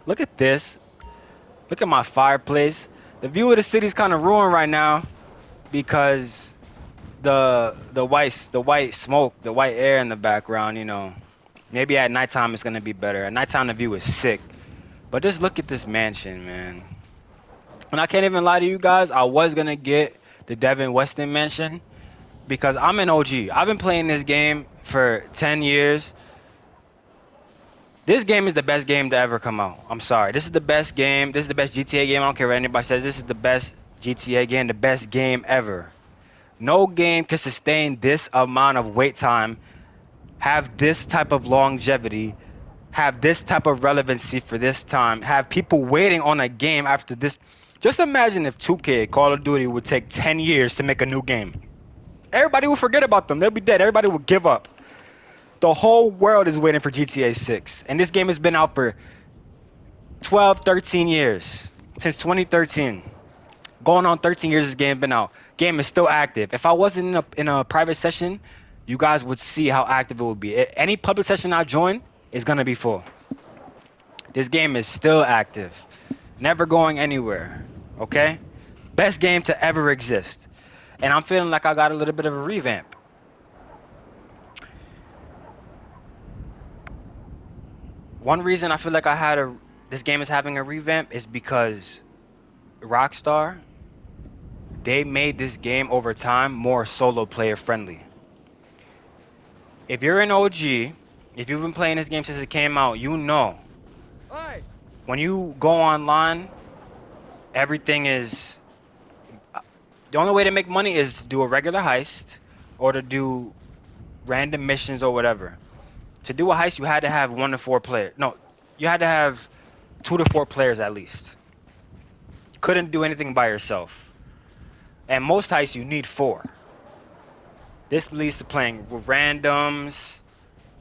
Look at this. Look at my fireplace. The view of the city's kind of ruined right now because the white smoke, the white air in the background. Maybe at nighttime it's gonna be better. At nighttime the view is sick. But just look at this mansion, man. And I can't even lie to you guys. I was gonna get the Devin Weston mansion because I'm an OG. I've been playing this game for 10 years. This game is the best game to ever come out. I'm sorry. This is the best game. This is the best GTA game. I don't care what anybody says. This is the best GTA game, the best game ever. No game can sustain this amount of wait time, have this type of longevity, have this type of relevancy for this time, have people waiting on a game after this. Just imagine if 2K, Call of Duty, would take 10 years to make a new game. Everybody will forget about them. They'll be dead. Everybody will give up. The whole world is waiting for GTA 6. And this game has been out for 12, 13 years. Since 2013. Going on 13 years this game been out. Game is still active. If I wasn't in a private session, you guys would see how active it would be. Any public session I join is going to be full. This game is still active. Never going anywhere. Okay? Best game to ever exist. And I'm feeling like I got a little bit of a revamp. One reason I feel like this game is having a revamp is because Rockstar, they made this game over time more solo player friendly. If you're an OG, if you've been playing this game since it came out, you know Hey, when you go online, everything is the only way to make money is to do a regular heist or to do random missions or whatever. To do a heist, you had to have 1 to 4 players. No, you had to have 2 to 4 players at least. You couldn't do anything by yourself. And most heists, you need four. This leads to playing with randoms,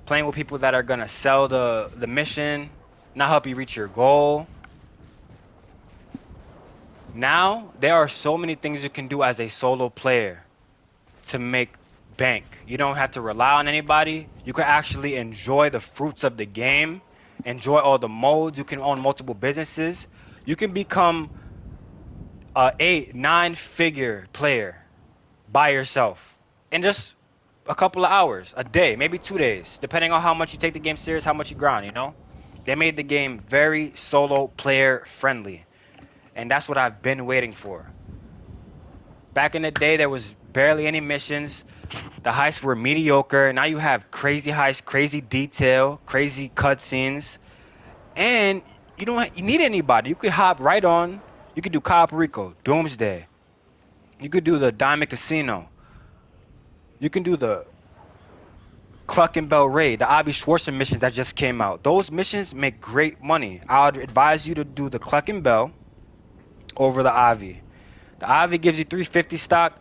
playing with people that are gonna sell the mission, not help you reach your goal. Now there are so many things you can do as a solo player to make bank. You don't have to rely on anybody. You can actually enjoy the fruits of the game, enjoy all the modes. You can own multiple businesses. You can become a 8, 9 figure player by yourself in just a couple of hours, a day, maybe 2 days, depending on how much you take the game serious, how much you grind. They made the game very solo player friendly, and that's what I've been waiting for. Back in the day, there was barely any missions. The heists were mediocre. Now you have crazy heists, crazy detail, crazy cutscenes, and you need anybody. You could hop right on. You could do Cop Rico, Doomsday. You could do the Diamond Casino. You can do the Cluck and Bell Raid, the Avi Schwarzer missions that just came out. Those missions make great money. I would advise you to do the Cluck and Bell over the Avi. The Avi gives you 350 stock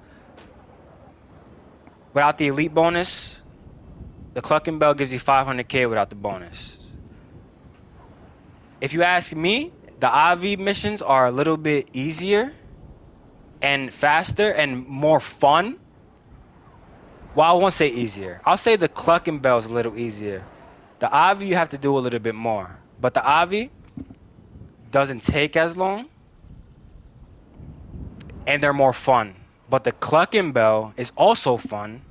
without the elite bonus. The Cluck and Bell gives you 500k without the bonus. If you ask me, the Avi missions are a little bit easier and faster and more fun. Well, I won't say easier. I'll say the Cluck and Bell is a little easier. The Avi you have to do a little bit more, but the Avi doesn't take as long and they're more fun. But the Cluck and Bell is also fun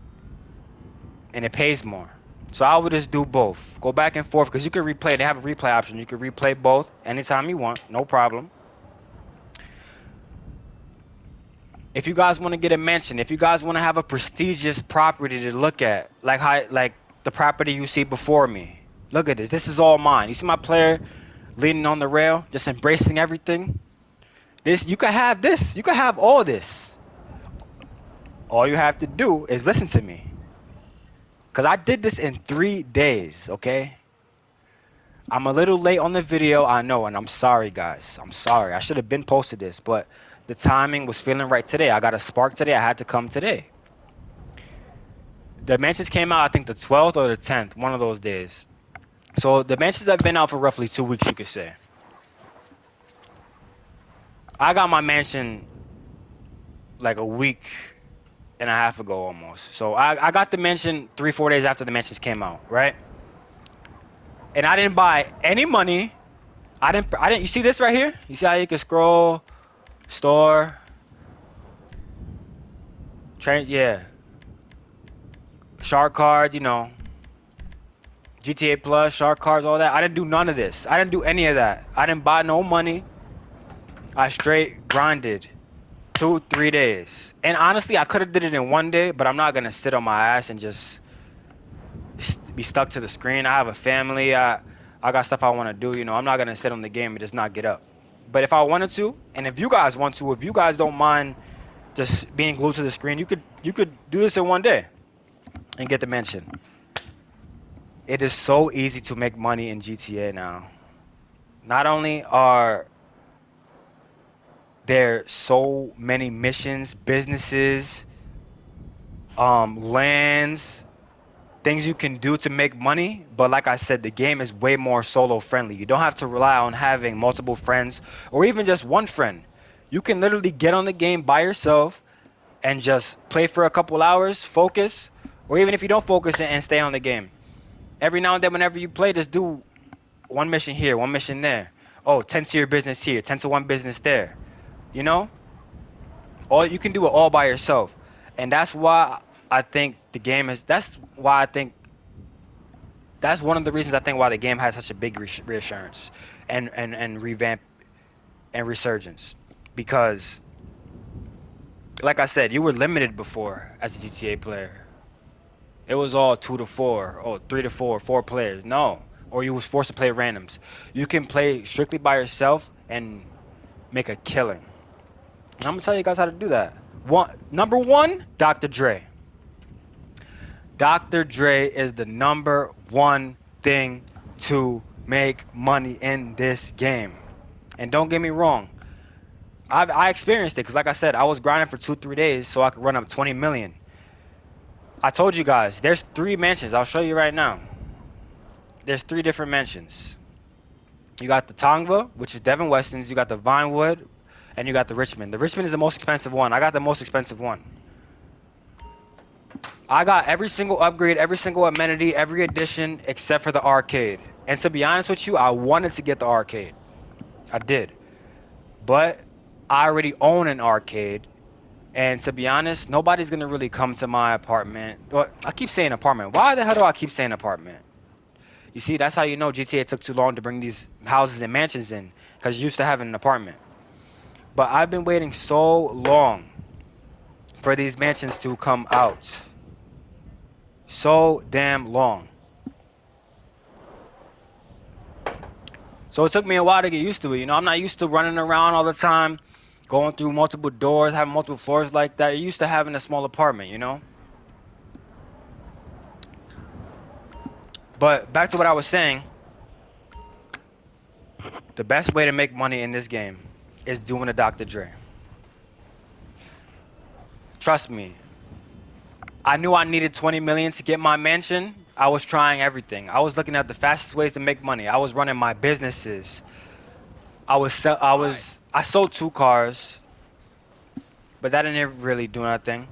and it pays more. So I would just do both. Go back and forth because you can replay. They have a replay option. You can replay both anytime you want, no problem. If you guys want to get a mansion, if you guys want to have a prestigious property to look at, like the property you see before me. Look at this. This is all mine. You see my player leaning on the rail, just embracing everything? This you can have this. You can have all this. All you have to do is listen to me. Cause I did this in 3 days, okay? I'm a little late on the video, I know, and I'm sorry, guys. I'm sorry. I should have been posted this, but the timing was feeling right today. I got a spark today. I had to come today. The Mansions came out, I think, the 12th or the 10th, one of those days. So the Mansions have been out for roughly 2 weeks, you could say. I got my mansion like a week and a half ago almost. So I got the mansion 3, 4 days after the Mansions came out, right? And I didn't buy any money. I didn't. You see this right here? You see how you can scroll, store, train? Yeah, shark cards. You know, GTA Plus, shark cards, all that. I didn't do none of this. I didn't do any of that. I didn't buy no money. I straight grinded 2, 3 days. And honestly, I could have did it in one day, but I'm not gonna sit on my ass and just be stuck to the screen. I have a family. I got stuff I want to do. You know, I'm not gonna sit on the game and just not get up. But if I wanted to, and if you guys want to, if you guys don't mind just being glued to the screen, you could do this in one day and get the mansion. It is so easy to make money in GTA now. Not only are there so many missions, businesses, lands, things you can do to make money, but like I said, the game is way more solo friendly. You don't have to rely on having multiple friends or even just one friend. You can literally get on the game by yourself and just play for a couple hours, focus, or even if you don't focus and stay on the game. Every now and then, whenever you play, just do one mission here, one mission there. Oh, 10 to your business here, 10 to one business there. You know, all you can do it all by yourself, and that's why I think the game is. That's why I think that's one of the reasons I think why the game has such a big reassurance and revamp and resurgence, because like I said, you were limited before as a GTA player. It was all 2 to 4, or 3 to 4, 4 players. No, or you was forced to play randoms. You can play strictly by yourself and make a killing. And I'm gonna tell you guys how to do that. Number one, Dr. Dre. Dr. Dre is the number one thing to make money in this game. And don't get me wrong, I experienced it because, like I said, I was grinding for 2, 3 days so I could run up 20 million. I told you guys, there's 3 mansions. I'll show you right now. There's 3 different mansions. You got the Tongva, which is Devin Weston's. You got the Vinewood, and you got the Richmond. The Richmond is the most expensive one. I got the most expensive one. I got every single upgrade, every single amenity, every addition except for the arcade. And to be honest with you, I wanted to get the arcade. I did. But I already own an arcade. And to be honest, nobody's going to really come to my apartment. Well, I keep saying apartment. Why the hell do I keep saying apartment? You see, that's how you know GTA took too long to bring these houses and mansions in. Because you used to have an apartment. But I've been waiting so long for these mansions to come out. So damn long. So it took me a while to get used to it. You know, I'm not used to running around all the time, going through multiple doors, having multiple floors like that. You're used to having a small apartment, you know? But back to what I was saying, the best way to make money in this game is doing a Dr. Dre. Trust me. I knew I needed 20 million to get my mansion. I was trying everything. I was looking at the fastest ways to make money. I was running my businesses. I sold 2 cars, but that didn't really do nothing.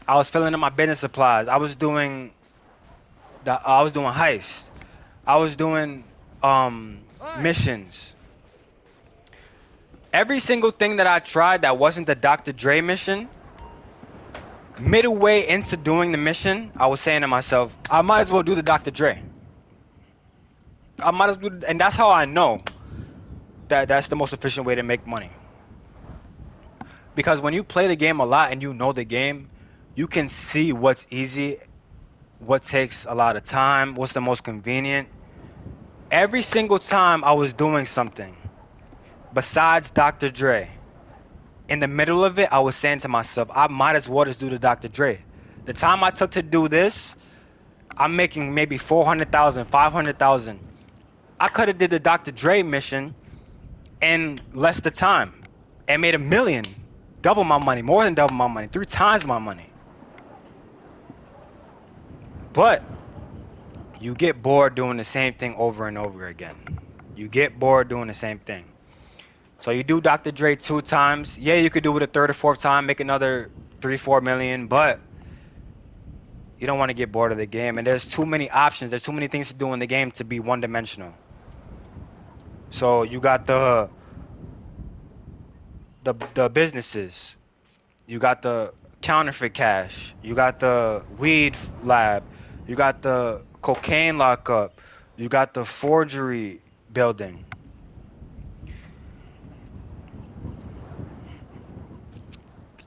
I was filling up my business supplies. I was doing heists. I was doing missions. Every single thing that I tried that wasn't the Dr. Dre mission, midway into doing the mission, I was saying to myself, I might as well do the Dr. Dre. I might as well, and that's how I know that that's the most efficient way to make money. Because when you play the game a lot and you know the game, you can see what's easy, what takes a lot of time, what's the most convenient. Every single time I was doing something besides Dr. Dre, in the middle of it, I was saying to myself, I might as well just do the Dr. Dre. The time I took to do this, I'm making maybe 400,000, 500,000. I could have did the Dr. Dre mission in less the time and made 1 million, double my money, more than double my money, 3 times my money. But you get bored doing the same thing over and over again. You get bored doing the same thing. So you do Dr. Dre 2 times. Yeah, you could do it a third or fourth time, make another 3, 4 million, but you don't want to get bored of the game. And there's too many options. There's too many things to do in the game to be one-dimensional. So you got the businesses, you got the counterfeit cash, you got the lab, you got the cocaine lockup, you got the forgery building.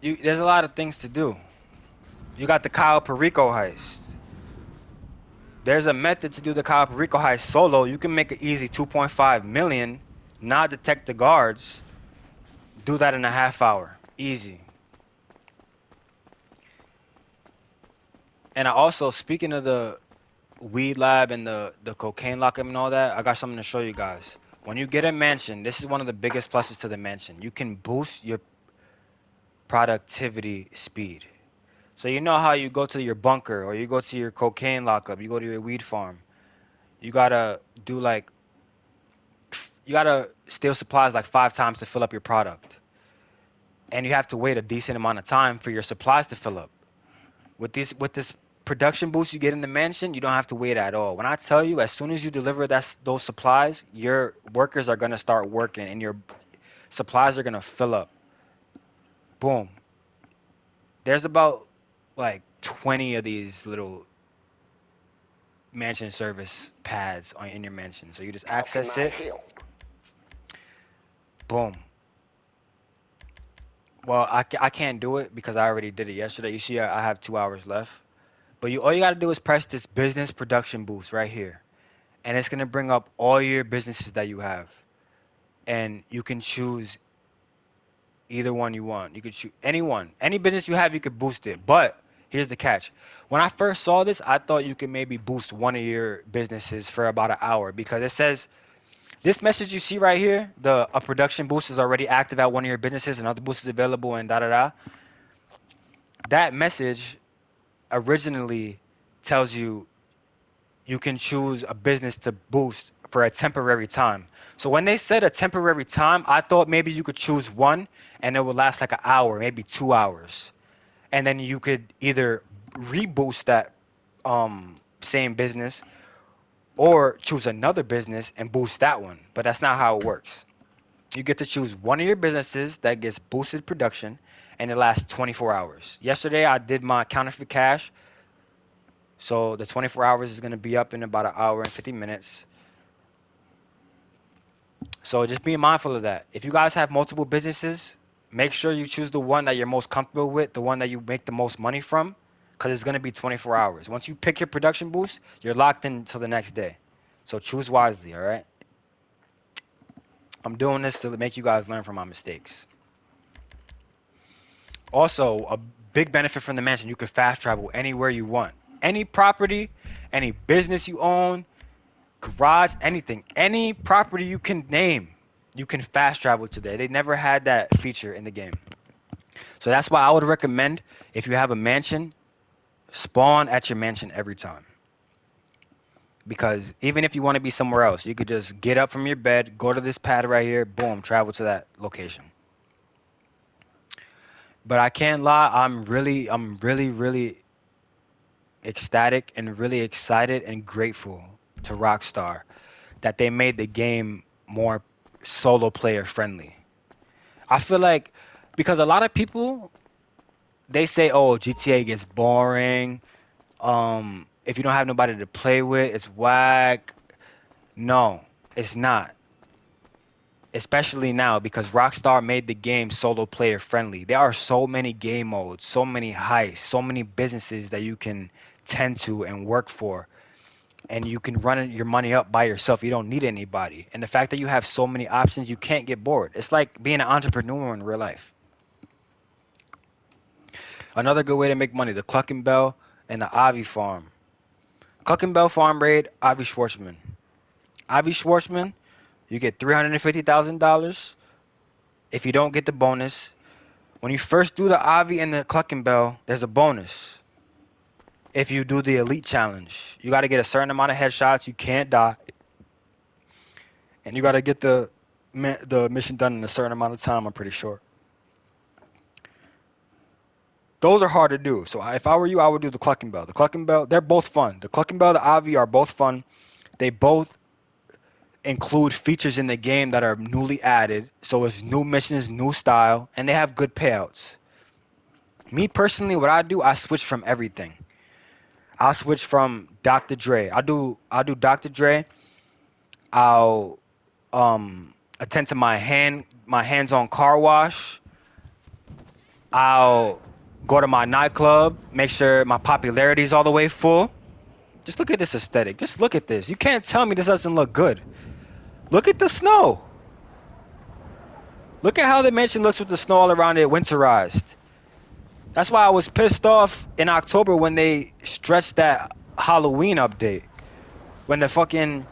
There's a lot of things to do. You got the Kyle Perico heist. There's a method to do the Kyle Perico heist solo. You can make an easy 2.5 million, not detect the guards. Do that in a half hour. Easy. And I also, speaking of the weed lab and the cocaine lockup and all that, I got something to show you guys. When you get a mansion, this is one of the biggest pluses to the mansion. You can boost your productivity speed. So you know how you go to your bunker or you go to your cocaine lockup, you go to your weed farm. You gotta do like you gotta steal supplies like 5 times to fill up your product, and you have to wait a decent amount of time for your supplies to fill up. With this production boost you get in the mansion, you don't have to wait at all. When I tell you, as soon as you deliver those supplies, your workers are gonna start working, and your supplies are gonna fill up. Boom. There's about like 20 of these little mansion service pads in your mansion. So you just access it. Boom. Well, I can't do it because I already did it yesterday. You see, I have 2 hours left. But all you gotta do is press this business production boost right here, and it's gonna bring up all your businesses that you have, and you can choose either one you want. You could choose any business you have, you could boost it. But here's the catch: when I first saw this, I thought you could maybe boost one of your businesses for about an hour because it says this message you see right here, the a production boost is already active at one of your businesses, another boost is available, and da da da. That message originally tells you you can choose a business to boost for a temporary time. So when they said a temporary time, I thought maybe you could choose one and it would last like an hour, maybe 2 hours. And then you could either reboost that same business or choose another business and boost that one. But that's not how it works. You get to choose one of your businesses that gets boosted production and it lasts 24 hours. Yesterday I did my counterfeit cash. So the 24 hours is going to be up in about an hour and 50 minutes. So just be mindful of that. If you guys have multiple businesses, make sure you choose the one that you're most comfortable with, the one that you make the most money from, because it's going to be 24 hours. Once you pick your production boost, you're locked in until the next day. So choose wisely, all right? I'm doing this to make you guys learn from my mistakes. Also, a big benefit from the mansion, you can fast travel anywhere you want. Any property, any business you own, garage, anything, any property you can name, you can fast travel today. They never had that feature in the game. So that's why I would recommend if you have a mansion, spawn at your mansion every time. Because even if you want to be somewhere else, you could just get up from your bed, go to this pad right here, boom, travel to that location. But I can't lie, I'm really ecstatic and really excited and grateful to Rockstar that they made the game more solo player friendly. I feel like because a lot of people they say, "Oh, GTA gets boring. If you don't have nobody to play with, it's whack." No, it's not. Especially now because Rockstar made the game solo player friendly. There are so many game modes, so many heists, so many businesses that you can tend to and work for, and you can run your money up by yourself. You don't need anybody. And the fact that you have so many options, you can't get bored. It's like being an entrepreneur in real life. Another good way to make money, the Clucking Bell and the Avi Farm. Clucking Bell Farm Raid, Avi Schwartzman. Avi Schwartzman, you get $350,000 if you don't get the bonus. When you first do the Avi and the Clucking Bell, there's a bonus. If you do the Elite Challenge, you got to get a certain amount of headshots. You can't die, and you got to get the mission done in a certain amount of time. I'm pretty sure. Those are hard to do. So if I were you, I would do the Clucking Bell. The Clucking Bell, they're both fun. The Clucking Bell, the Avi are both fun. They both include features in the game that are newly added. So it's new missions, new style, and they have good payouts. Me personally, what I do, I switch from everything. I'll switch from Dr. Dre. I'll do Dr. Dre. I'll attend to my hands-on car wash. I'll go to my nightclub, make sure my popularity is all the way full. Just look at this aesthetic. Just look at this. You can't tell me this doesn't look good. Look at the snow. Look at how the mansion looks with the snow all around it, winterized. That's why I was pissed off in October when they stretched that Halloween update. When the fucking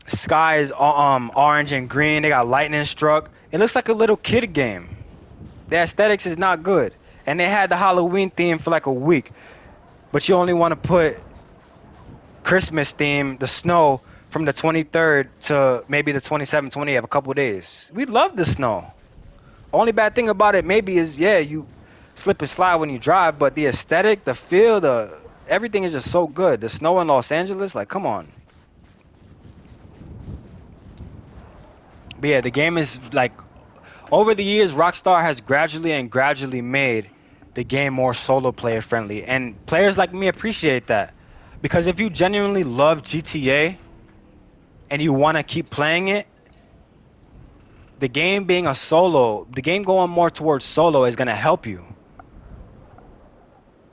sky is orange and green, they got lightning struck. It looks like a little kid game. The aesthetics is not good. And they had the Halloween theme for like a week. But you only want to put Christmas theme, the snow, from the 23rd to maybe the 27th, 28th, a couple of days. We love the snow. Only bad thing about it maybe is, yeah, you slip and slide when you drive, but the aesthetic, the feel, everything is just so good. The snow in Los Angeles, like, come on. But yeah, the game is like, over the years, Rockstar has gradually made the game more solo player friendly, and players like me appreciate that. Because if you genuinely love GTA and you want to keep playing it, the game being a solo, the game going more towards solo is going to help you.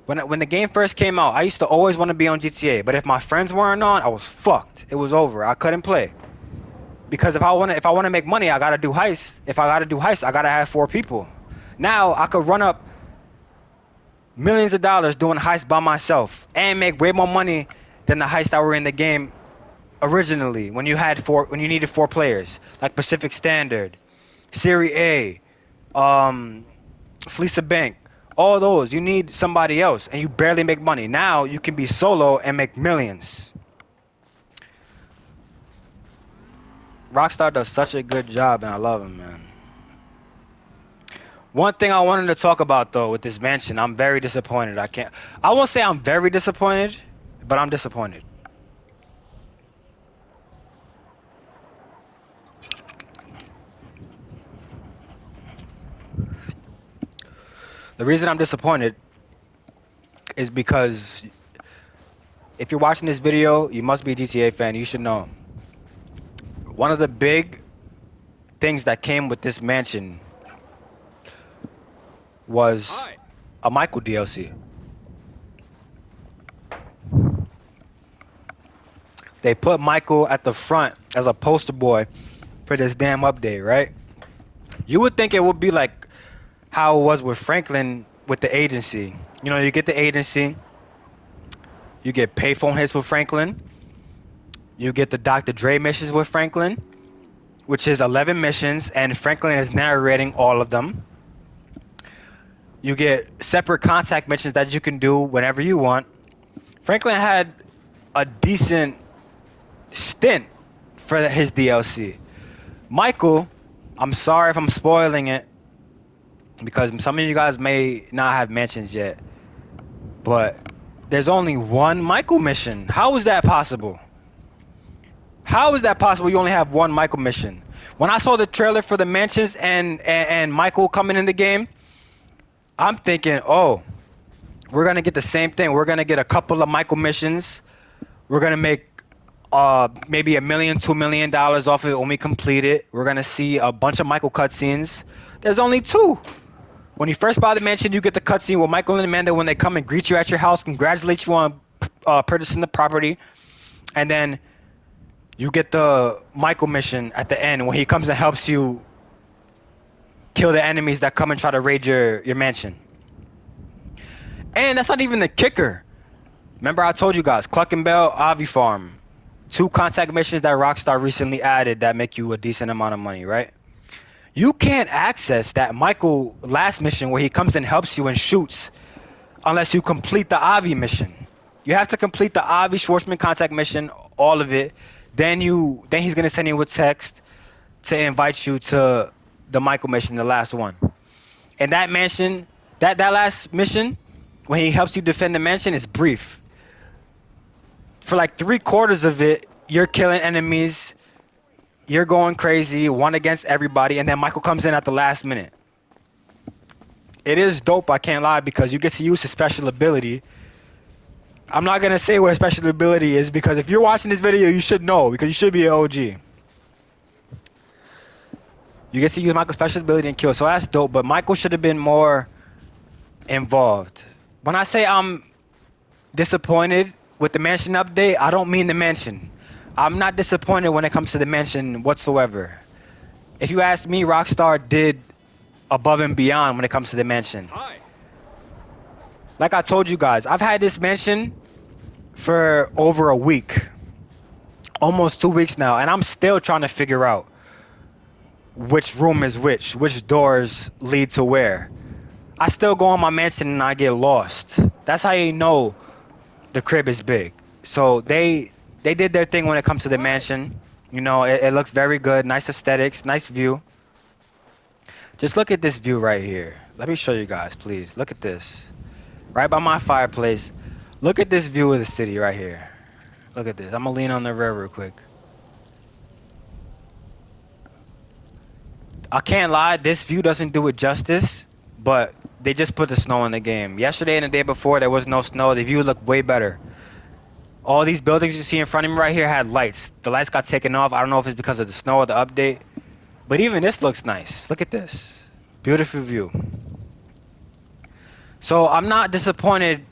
When the game first came out, I used to always want to be on GTA, but if my friends weren't on, I was fucked. It was over. I couldn't play. Because if I want to make money, I got to do heists. If I got to do heists, I got to have 4 people. Now I could run up millions of dollars doing heists by myself and make way more money than the heists that were in the game originally when you needed 4 players, like Pacific Standard, Serie A, Fleece Bank, all those. You need somebody else and you barely make money. Now you can be solo and make millions. Rockstar does such a good job and I love him, man. One thing I wanted to talk about though with this mansion, I'm very disappointed. I won't say I'm very disappointed, but I'm disappointed. The reason I'm disappointed is because if you're watching this video, you must be a GTA fan. You should know. One of the big things that came with this mansion was a Michael DLC. They put Michael at the front as a poster boy for this damn update, right? You would think it would be like how it was with Franklin with the agency. You know, you get the agency, you get payphone hits with Franklin, you get the Dr. Dre missions with Franklin, which is 11 missions, and Franklin is narrating all of them. You get separate contact missions that you can do whenever you want. Franklin had a decent stint for his DLC. Michael, I'm sorry if I'm spoiling it, because some of you guys may not have mentions yet, but there's only one Michael mission. How is that possible? How is that possible? You only have one Michael mission. When I saw the trailer for the mansions and Michael coming in the game, I'm thinking, oh, we're gonna get the same thing. We're gonna get a couple of Michael missions. We're gonna make maybe $1 million, $2 million off of it when we complete it. We're gonna see a bunch of Michael cutscenes. There's only 2. When you first buy the mansion, you get the cutscene with Michael and Amanda when they come and greet you at your house, congratulate you on purchasing the property, and then you get the Michael mission at the end when he comes and helps you kill the enemies that come and try to raid your mansion. And that's not even the kicker. Remember I told you guys, Cluck and Bell, Avi Farm. 2 contact missions that Rockstar recently added that make you a decent amount of money, right? You can't access that Michael last mission where he comes and helps you and shoots unless you complete the Avi mission. You have to complete the Avi Schwartzman contact mission, all of it. Then he's gonna send you a text to invite you to the Michael mission, the last one. And that mansion, that last mission, when he helps you defend the mansion, is brief. For like 3/4 of it, you're killing enemies, You're going crazy, one against everybody, and then Michael comes in at the last minute. It is dope, I can't lie, because you get to use his special ability. I'm not gonna say what his special ability is because if you're watching this video, you should know because you should be an OG. You get to use Michael's special ability and kill, so that's dope. But Michael should have been more involved. When I say I'm disappointed with the mansion update, I don't mean the mansion. I'm not disappointed when it comes to the mansion whatsoever. If you ask me, Rockstar did above and beyond when it comes to the mansion. Hi. Like I told you guys, I've had this mansion for over a week. Almost 2 weeks now, and I'm still trying to figure out which room is which doors lead to where. I still go on my mansion and I get lost. That's how you know the crib is big. So they did their thing when it comes to the mansion. You know, it looks very good, nice aesthetics, nice view. Just look at this view right here. Let me show you guys, please. Look at this. Right by my fireplace. Look at this view of the city right here. Look at this. I'm gonna lean on the river real quick. I can't lie, this view doesn't do it justice, but they just put the snow in the game. Yesterday and the day before, there was no snow. The view looked way better. All these buildings you see in front of me right here had lights. The lights got taken off. I don't know if it's because of the snow or the update, but even this looks nice. Look at this. Beautiful view. So I'm not disappointed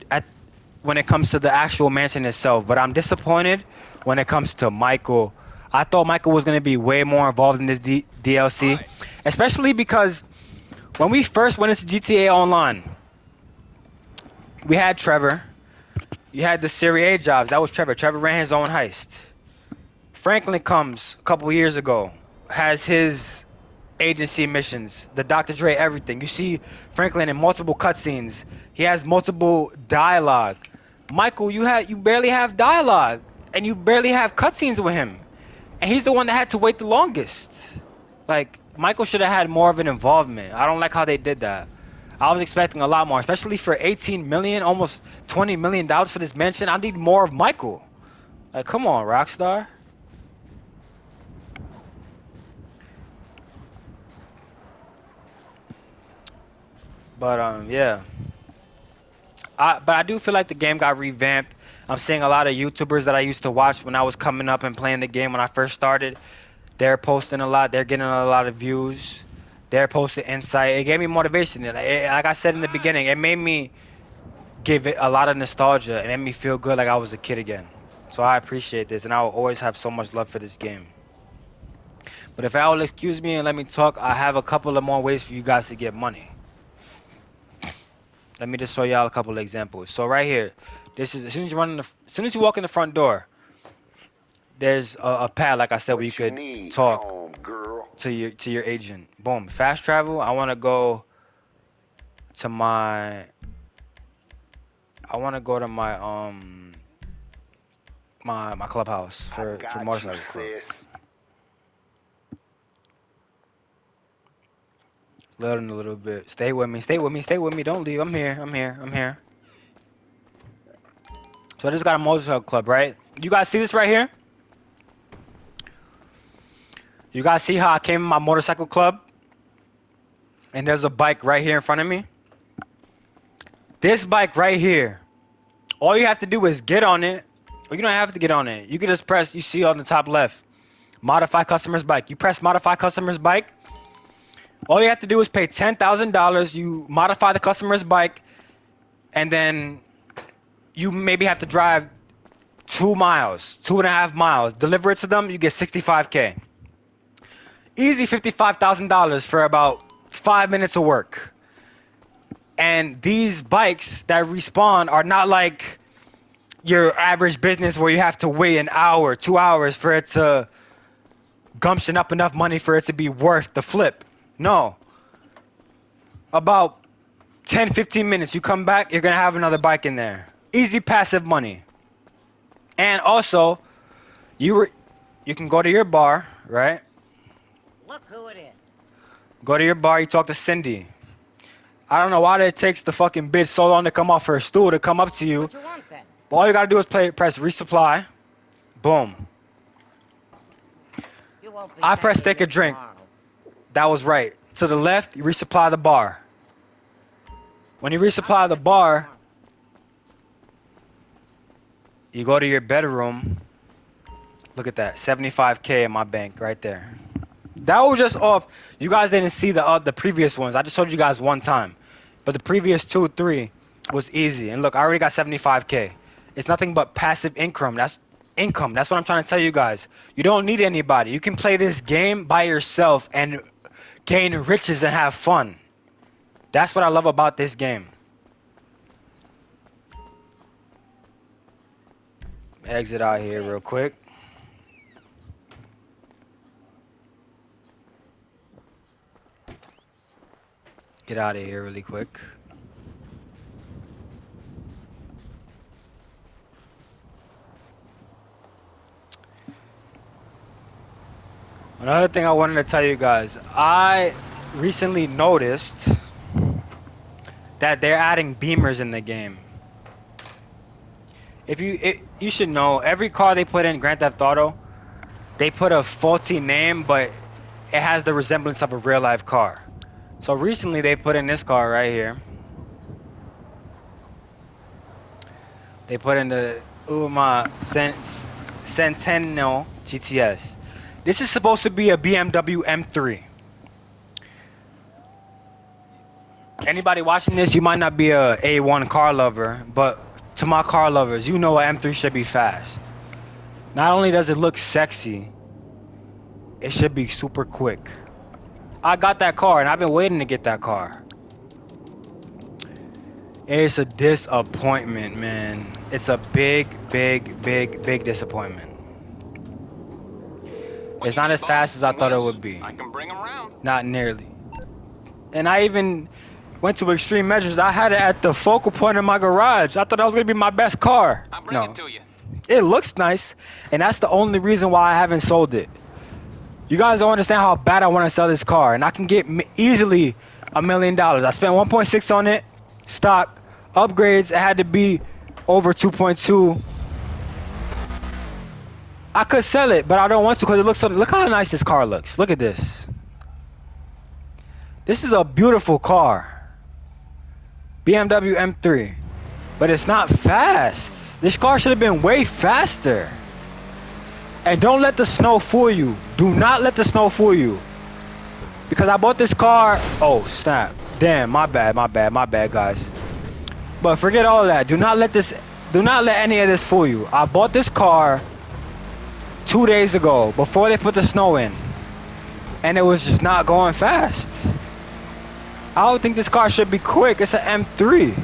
when it comes to the actual mansion itself, but I'm disappointed when it comes to Michael. I thought Michael was going to be way more involved in this DLC, Hi. especially because when we first went into GTA Online, we had Trevor. You had the Serie A jobs. That was Trevor. Trevor ran his own heist. Franklin comes a couple years ago, has his agency missions, the Dr. Dre everything. You see Franklin in multiple cutscenes. He has multiple dialogue. Michael, you barely have dialogue, and you barely have cutscenes with him. And he's the one that had to wait the longest. Like, Michael should have had more of an involvement. I don't like how they did that. I was expecting a lot more, especially for 18 million, almost 20 million dollars for this mansion. I need more of Michael. Like, come on, Rockstar. But yeah. But I do feel like the game got revamped. I'm seeing a lot of YouTubers that I used to watch when I was coming up and playing the game when I first started. They're posting a lot. They're getting a lot of views. They're posting insight. It gave me motivation. Like I said in the beginning, it made me give it a lot of nostalgia. It made me feel good like I was a kid again. So I appreciate this, and I will always have so much love for this game. But if I will excuse me and let me talk, I have a couple of more ways for you guys to get money. Let me just show y'all a couple of examples. So right here, this is as soon as you walk in the front door, there's a pad, like I said, where you could talk to your agent. Boom, fast travel. I want to go to my my clubhouse for motorcycle club. Loading a little bit. Stay with me. Stay with me. Stay with me. Don't leave. I'm here. I'm here. I'm here. So I just got a motorcycle club, right? You guys see this right here? You guys see how I came in my motorcycle club? And there's a bike right here in front of me. This bike right here. All you have to do is get on it. Or you don't have to get on it. You can just press, you see on the top left, modify customer's bike. You press modify customer's bike. All you have to do is pay $10,000. You modify the customer's bike. And then you maybe have to drive 2 miles, 2.5 miles. Deliver it to them, you get $65K. Easy $55,000 for about 5 minutes of work. And these bikes that respawn are not like your average business where you have to wait an hour, 2 hours for it to gumption up enough money for it to be worth the flip. No. About 10, 15 minutes, you come back, you're going to have another bike in there. Easy passive money. And also, you can go to your bar, right? Look who it is. Go to your bar, you talk to Cindy. I don't know why it takes the fucking bitch so long to come off her stool to come up to you. What you want then? All you gotta do is press resupply. Boom. You won't be I press back take a here drink. tomorrow. That was right. To the left, you resupply the bar. When you I'll resupply take the a seat bar, tomorrow. you go to your bedroom. Look at that, 75K in my bank right there. That was just off. You guys didn't see the previous ones. I just showed you guys one time, but the previous 2, 3 was easy. And look, I already got 75K. It's nothing but passive income. That's income. That's what I'm trying to tell you guys. You don't need anybody. You can play this game by yourself and gain riches and have fun. That's what I love about this game. Exit out here real quick. Get out of here really quick. Another thing I wanted to tell you guys, I recently noticed that they're adding beamers in the game. You should know, every car they put in Grand Theft Auto, they put a faulty name, but it has the resemblance of a real life car. So recently they put in this car right here. They put in the Uma Centennial GTS. This is supposed to be a BMW M3. Anybody watching this, you might not be a A1 car lover, but to my car lovers, you know an M3 should be fast. Not only does it look sexy, it should be super quick. I got that car and I've been waiting to get that car. It's a disappointment, man. It's a big disappointment. It's not as fast as I thought it would be. I can bring 'em around. Not nearly. And I even went to extreme measures. I had it at the focal point in my garage. I thought that was gonna be my best car. I'll bring No, it to you. it looks nice, and that's the only reason why I haven't sold it. You guys don't understand how bad I want to sell this car, and I can get easily $1 million. I spent 1.6 on it, stock, upgrades. It had to be over 2.2. I could sell it, but I don't want to because it looks. Look how nice this car looks. Look at this. This is a beautiful car. BMW M3, but it's not fast. This car should have been way faster. And don't let the snow fool you. Do not let the snow fool you. Because I bought this car. Oh, snap. Damn, my bad, guys. But forget all of that. Do not let any of this fool you. I bought this car 2 days ago before they put the snow in. And it was just not going fast. I don't think this car should be quick. It's an M3.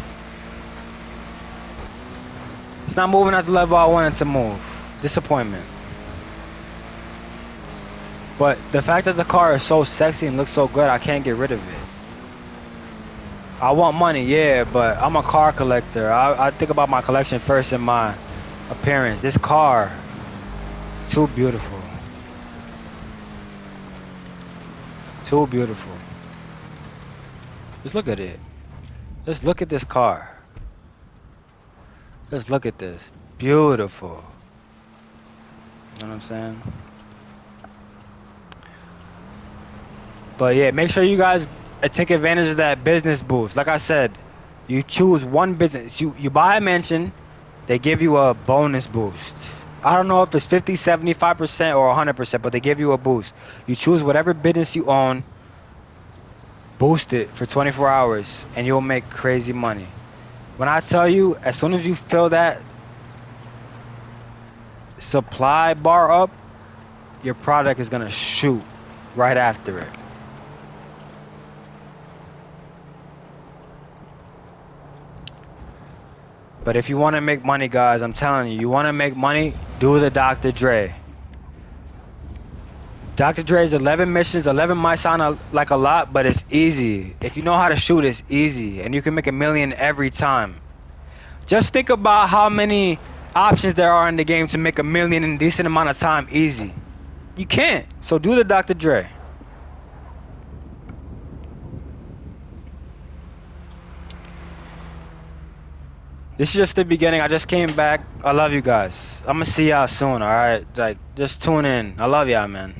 It's not moving at the level I wanted to move. Disappointment. But the fact that the car is so sexy and looks so good, I can't get rid of it. I want money, yeah, but I'm a car collector. I think about my collection first and my appearance. This car, too beautiful. Too beautiful. Just look at it. Just look at this car. Just look at this. Beautiful. You know what I'm saying? But yeah, make sure you guys take advantage of that business boost. Like I said, you choose one business. You buy a mansion, they give you a bonus boost. I don't know if it's 50, 75% or 100%, but they give you a boost. You choose whatever business you own, boost it for 24 hours, and you'll make crazy money. When I tell you, as soon as you fill that supply bar up, your product is gonna shoot right after it. But if you want to make money, guys, I'm telling you, you want to make money, do the Dr. Dre. Dr. Dre's 11 missions. 11 might sound like a lot, but it's easy. If you know how to shoot, it's easy. And you can make $1 million every time. Just think about how many options there are in the game to make $1 million in a decent amount of time easy. You can't. So do the Dr. Dre. This is just the beginning. I just came back. I love you guys. I'm gonna see y'all soon, alright? Like, just tune in. I love y'all, man.